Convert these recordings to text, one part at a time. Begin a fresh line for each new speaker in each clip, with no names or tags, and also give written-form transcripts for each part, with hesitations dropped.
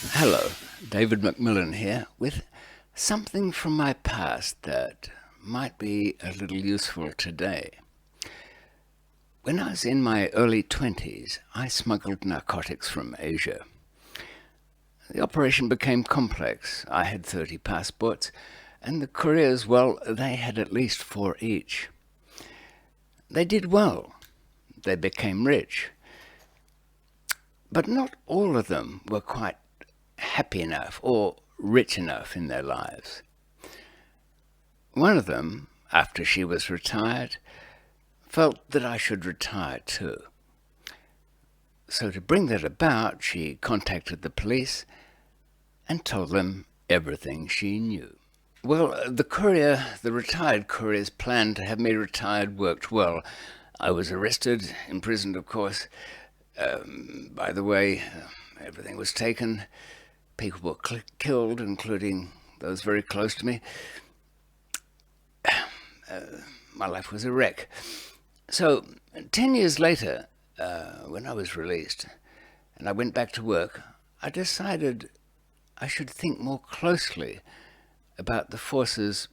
Hello, David McMillan here with something from my past that might be a little useful today. When I was in my early 20s, I smuggled narcotics from Asia. The operation became complex. I had 30 passports, and the couriers, well, they had at least 4 each. They did well. They became rich. But not all of them were quite happy enough or rich enough in their lives. One of them, after she was retired, felt that I should retire too. So to bring that about, she contacted the police and told them everything she knew. Well, the retired courier's plan to have me retired worked well. I was arrested, imprisoned, of course. By the way, everything was taken. People were killed, including those very close to me. My life was a wreck. So 10 years later, when I was released and I went back to work, I decided I should think more closely about the forces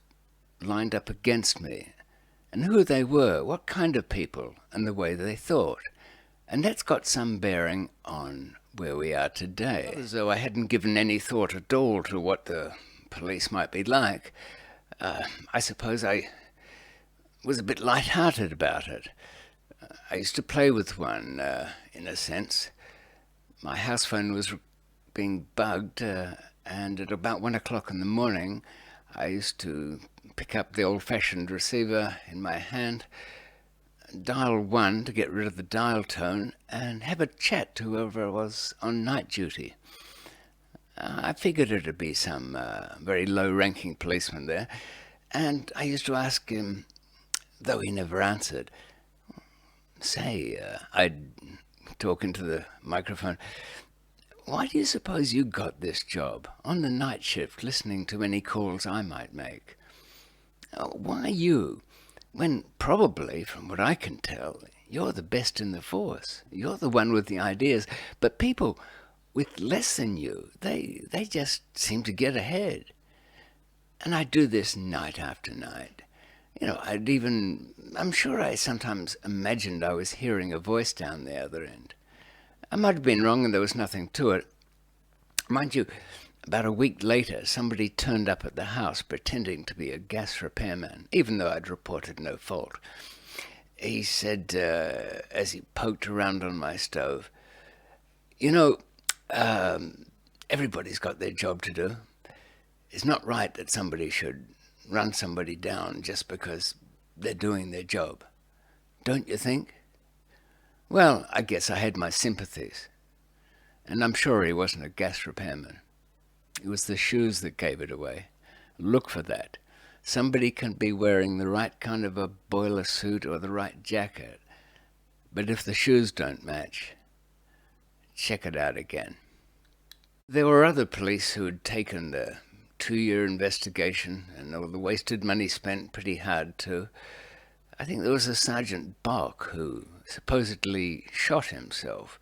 lined up against me and who they were, what kind of people, and the way they thought. And that's got some bearing on where we are today. As though I hadn't given any thought at all to what the police might be like, I suppose I was a bit light-hearted about it. I used to play with one, in a sense. My house phone was being bugged, and at about 1 o'clock in the morning, I used to pick up the old-fashioned receiver in my hand, dial 1 to get rid of the dial tone, and have a chat to whoever was on night duty. I figured it'd be some very low-ranking policeman there, and I used to ask him, though he never answered, I'd talk into the microphone, why do you suppose you got this job, on the night shift, listening to any calls I might make? Why you? When probably, from what I can tell, you're the best in the force. You're the one with the ideas. But people with less than you, they just seem to get ahead. And I do this night after night. I'm sure I sometimes imagined I was hearing a voice down the other end. I might have been wrong and there was nothing to it. Mind you, about a week later, somebody turned up at the house pretending to be a gas repairman, even though I'd reported no fault. He said, as he poked around on my stove, everybody's got their job to do. It's not right that somebody should run somebody down just because they're doing their job. Don't you think? Well, I guess I had my sympathies. And I'm sure he wasn't a gas repairman. It was the shoes that gave it away. Look for that. Somebody can be wearing the right kind of a boiler suit or the right jacket. But if the shoes don't match, check it out again. There were other police who had taken the 2-year investigation and all the wasted money spent pretty hard too. I think there was a Sergeant Bach who supposedly shot himself.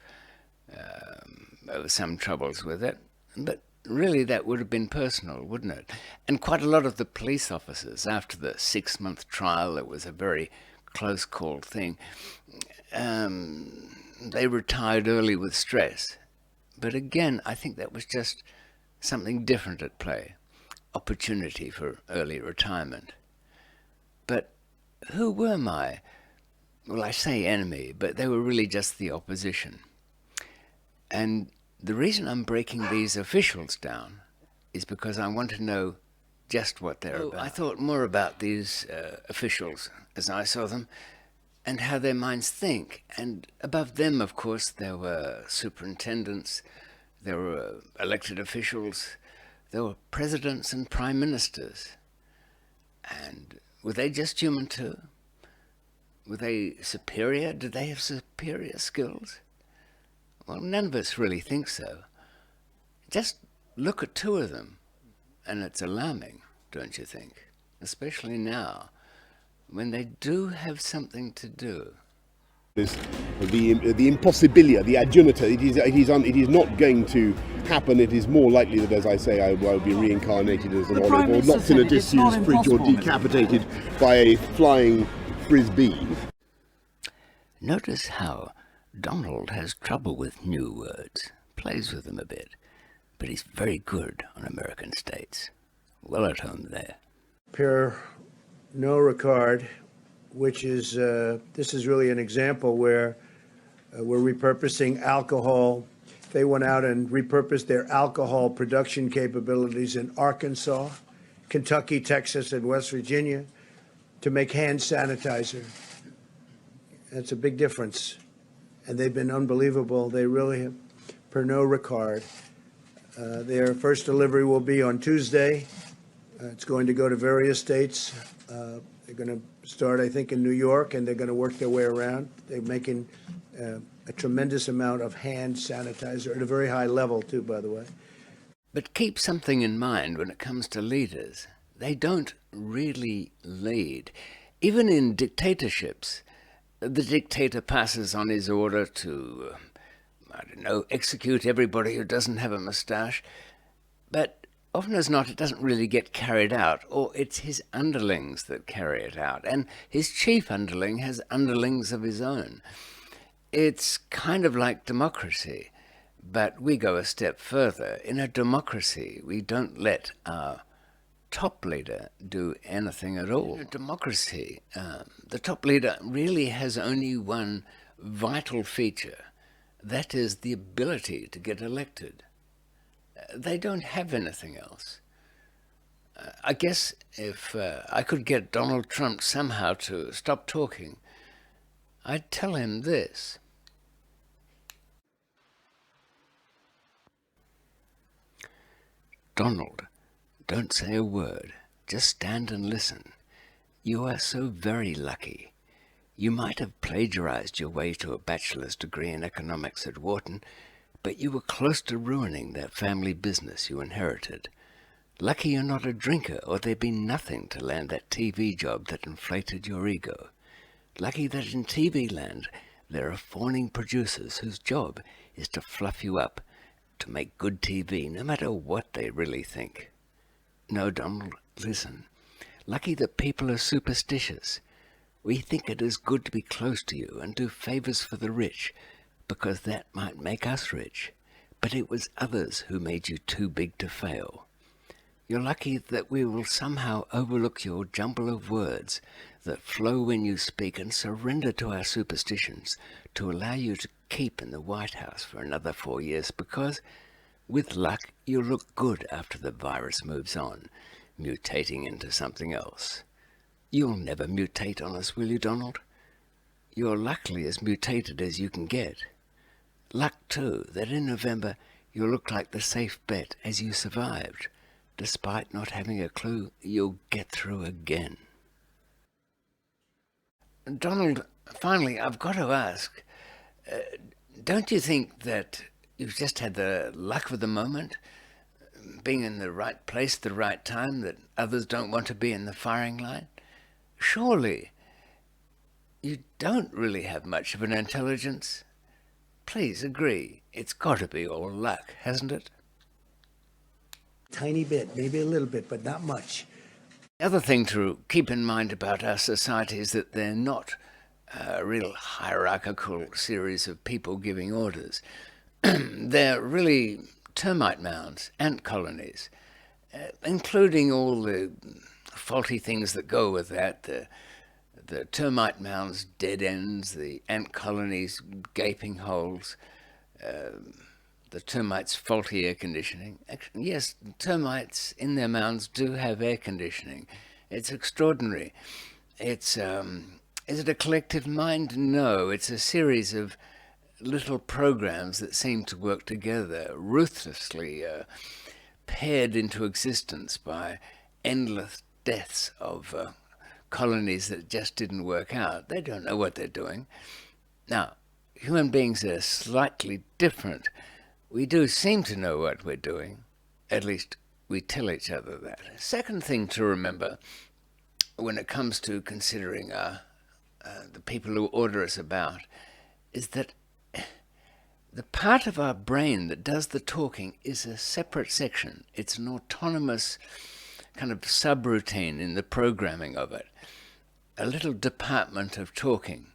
There were some troubles with it, but really that would have been personal, wouldn't it? And quite a lot of the police officers, after the 6-month trial, it was a very close-called thing, they retired early with stress. But again, I think that was just something different at play, opportunity for early retirement. But who were my, well, I say enemy, but they were really just the opposition. And the reason I'm breaking these officials down is because I want to know just what they're about. I thought more about these officials as I saw them and how their minds think. And above them, of course, there were superintendents, there were elected officials, there were presidents and prime ministers. And were they just human too? Were they superior? Did they have superior skills? Well, none of us really think so. Just look at 2 of them, and it's alarming, don't you think? Especially now, when they do have something to do.
The impossibilia, the adjunta, it is not going to happen, it is more likely that, as I say, I will be reincarnated as an olive, or knocked in a disused fridge, or decapitated by a flying frisbee.
Notice how Donald has trouble with new words, plays with them a bit, but he's very good on American states. Well at home there.
Pernod Ricard, which is, this is really an example where we're repurposing alcohol. They went out and repurposed their alcohol production capabilities in Arkansas, Kentucky, Texas, and West Virginia to make hand sanitizer. That's a big difference. And they've been unbelievable. They really have. Pernod Ricard. Their first delivery will be on Tuesday. It's going to go to various states. They're going to start, I think, in New York, and they're going to work their way around. They're making a tremendous amount of hand sanitizer at a very high level, too, by the way.
But keep something in mind when it comes to leaders. They don't really lead. Even in dictatorships, the dictator passes on his order to, execute everybody who doesn't have a moustache. But often as not, it doesn't really get carried out, or it's his underlings that carry it out. And his chief underling has underlings of his own. It's kind of like democracy, but we go a step further. In a democracy, we don't let our top leader do anything at all. In a democracy, the top leader really has only one vital feature. That is the ability to get elected. They don't have anything else. I guess if I could get Donald Trump somehow to stop talking, I'd tell him this. Donald, don't say a word. Just stand and listen. You are so very lucky. You might have plagiarized your way to a bachelor's degree in economics at Wharton, but you were close to ruining that family business you inherited. Lucky you're not a drinker, or there'd be nothing to land that TV job that inflated your ego. Lucky that in TV land there are fawning producers whose job is to fluff you up, to make good TV, no matter what they really think. No, Donald, listen. Lucky that people are superstitious. We think it is good to be close to you and do favors for the rich, because that might make us rich. But it was others who made you too big to fail. You're lucky that we will somehow overlook your jumble of words that flow when you speak and surrender to our superstitions to allow you to keep in the White House for another 4 years, because, with luck, you'll look good after the virus moves on, mutating into something else. You'll never mutate on us, will you, Donald? You're luckily as mutated as you can get. Luck, too, that in November you'll look like the safe bet as you survived, despite not having a clue you'll get through again. Donald, finally, I've got to ask, don't you think that you've just had the luck of the moment, being in the right place at the right time, that others don't want to be in the firing line? Surely you don't really have much of an intelligence. Please agree, it's got to be all luck, hasn't it?
Tiny bit, maybe a little bit, but not much.
The other thing to keep in mind about our society is that they're not a real hierarchical series of people giving orders. They're really termite mounds, ant colonies, including all the faulty things that go with that, the termite mounds, dead ends, the ant colonies, gaping holes, the termites' faulty air conditioning. Actually, yes, termites in their mounds do have air conditioning. It's extraordinary. It's is it a collective mind? No, it's a series of little programs that seem to work together, ruthlessly paired into existence by endless deaths of colonies that just didn't work out. They don't know what they're doing. Now, human beings are slightly different. We do seem to know what we're doing. At least we tell each other that. Second thing to remember when it comes to considering the people who order us about is that the part of our brain that does the talking is a separate section. It's an autonomous kind of subroutine in the programming of it, a little department of talking.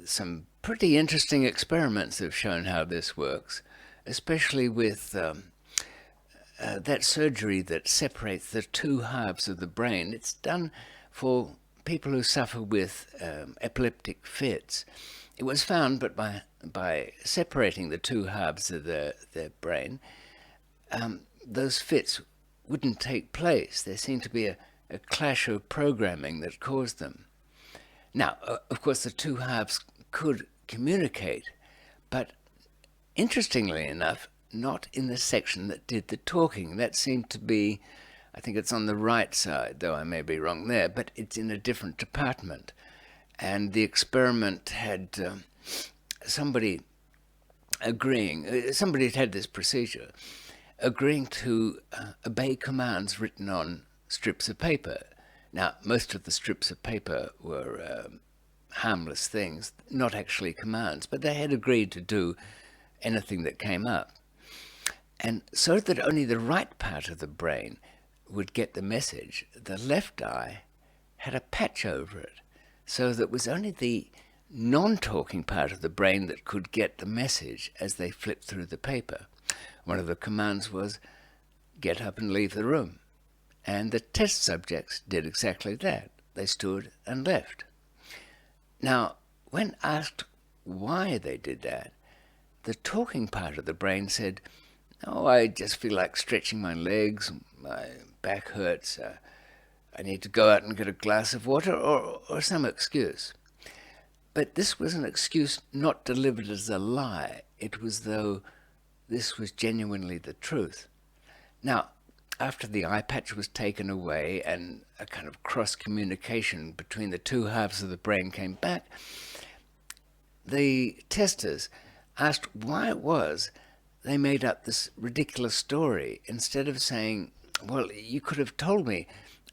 Some pretty interesting experiments have shown how this works, especially with that surgery that separates the two halves of the brain. It's done for people who suffer with epileptic fits. It was found, but by separating the two halves of their brain, those fits wouldn't take place. There seemed to be a clash of programming that caused them. Now, of course, the two halves could communicate, but interestingly enough, not in the section that did the talking. That seemed to be, I think it's on the right side, though I may be wrong there, but it's in a different department. And the experiment had somebody had this procedure, agreeing to obey commands written on strips of paper. Now, most of the strips of paper were harmless things, not actually commands, but they had agreed to do anything that came up. And so that only the right part of the brain would get the message, the left eye had a patch over it, so that it was only the non-talking part of the brain that could get the message as they flipped through the paper. One of the commands was, get up and leave the room. And the test subjects did exactly that. They stood and left. Now, when asked why they did that, the talking part of the brain said, oh, I just feel like stretching my legs, my back hurts, I need to go out and get a glass of water, or some excuse. But this was an excuse not delivered as a lie. It was though this was genuinely the truth. Now, after the eye patch was taken away and a kind of cross-communication between the two halves of the brain came back, the testers asked why it was they made up this ridiculous story instead of saying, well, you could have told me.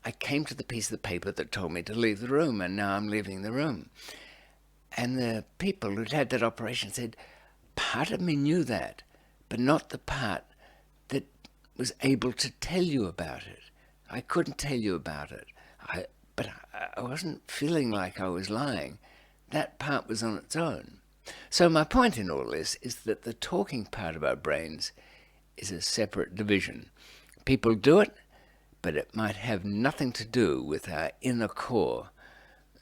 I came to the piece of the paper that told me to leave the room, and now I'm leaving the room. And the people who'd had that operation said, part of me knew that, but not the part that was able to tell you about it. I couldn't tell you about it, but I wasn't feeling like I was lying. That part was on its own. So my point in all this is that the talking part of our brains is a separate division. People do it, but it might have nothing to do with our inner core.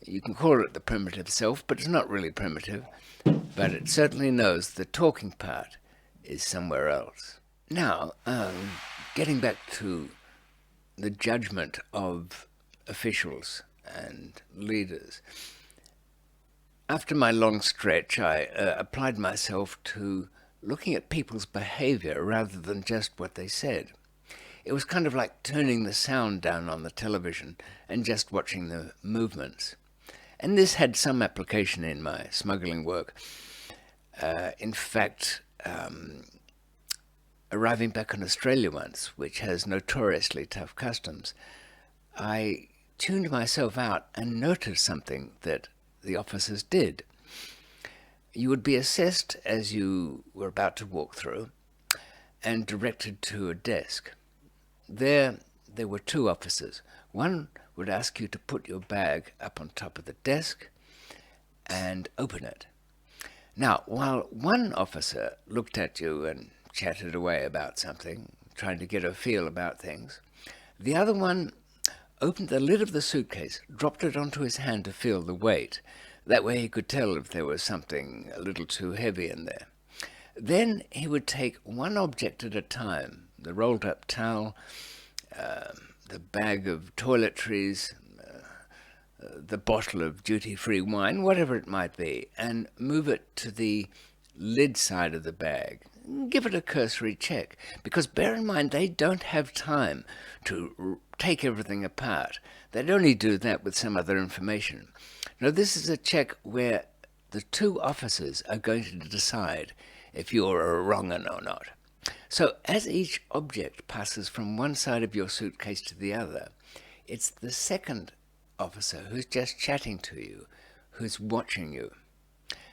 You can call it the primitive self, but it's not really primitive. But it certainly knows the talking part is somewhere else. Now, getting back to the judgment of officials and leaders. After my long stretch, I applied myself to looking at people's behavior rather than just what they said. It was kind of like turning the sound down on the television and just watching the movements. And this had some application in my smuggling work. In fact, arriving back in Australia once, which has notoriously tough customs, I tuned myself out and noticed something that the officers did. You would be assessed as you were about to walk through and directed to a desk. There were two officers. One would ask you to put your bag up on top of the desk and open it. Now, while one officer looked at you and chatted away about something, trying to get a feel about things, the other one opened the lid of the suitcase, dropped it onto his hand to feel the weight. That way he could tell if there was something a little too heavy in there. Then he would take one object at a time, the rolled up towel, the bag of toiletries, the bottle of duty-free wine, whatever it might be, and move it to the lid side of the bag. Give it a cursory check, because bear in mind they don't have time to take everything apart. They'd only do that with some other information. Now, this is a check where the two officers are going to decide if you're a wrong 'un or not. So as each object passes from one side of your suitcase to the other, it's the second officer who's just chatting to you, who's watching you.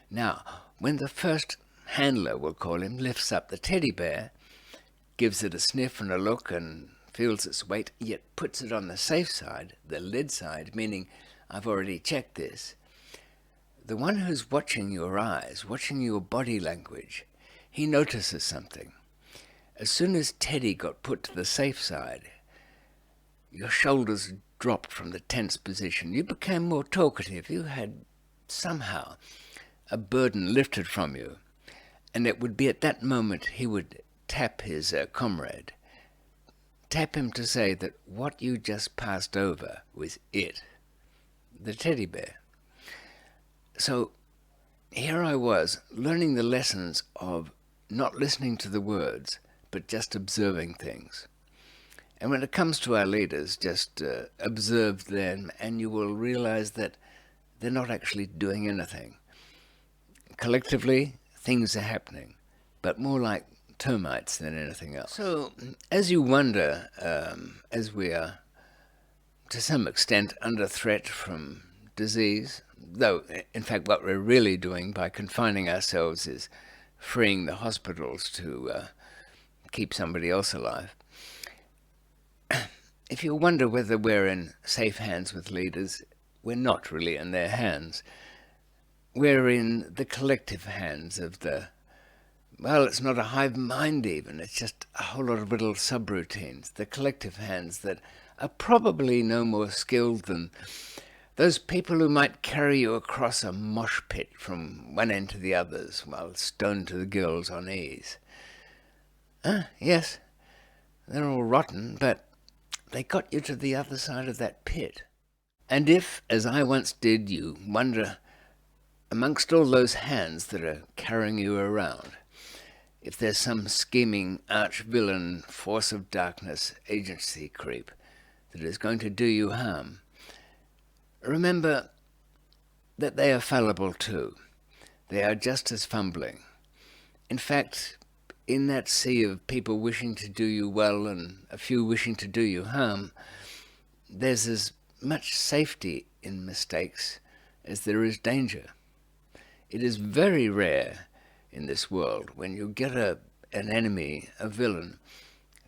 Now, when the first handler, we'll call him, lifts up the teddy bear, gives it a sniff and a look and feels its weight, yet puts it on the safe side, the lid side, meaning I've already checked this. The one who's watching your eyes, watching your body language, he notices something. As soon as Teddy got put to the safe side, your shoulders dropped from the tense position. You became more talkative. You had somehow a burden lifted from you. And it would be at that moment he would tap his comrade. Tap him to say that what you just passed over was it, the teddy bear. So here I was, learning the lessons of not listening to the words, but just observing things. And when it comes to our leaders, just observe them and you will realize that they're not actually doing anything. Collectively, things are happening, but more like termites than anything else. So as you wonder, as we are to some extent under threat from disease, though in fact what we're really doing by confining ourselves is freeing the hospitals to keep somebody else alive. If you wonder whether we're in safe hands with leaders, we're not really in their hands. We're in the collective hands of well, it's not a hive mind even, it's just a whole lot of little subroutines. The collective hands that are probably no more skilled than those people who might carry you across a mosh pit from one end to the others while stoned to the gills on ease. Yes, they're all rotten, but they got you to the other side of that pit. And if, as I once did, you wonder, amongst all those hands that are carrying you around, if there's some scheming arch-villain, force of darkness, agency creep that is going to do you harm, remember that they are fallible too. They are just as fumbling. In fact, in that sea of people wishing to do you well and a few wishing to do you harm, there's as much safety in mistakes as there is danger. It is very rare in this world when you get an enemy, a villain,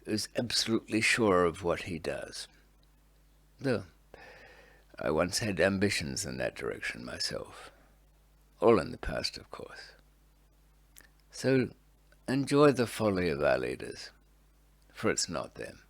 who's absolutely sure of what he does. Though I once had ambitions in that direction myself. All in the past, of course. So enjoy the folly of our leaders, for it's not them.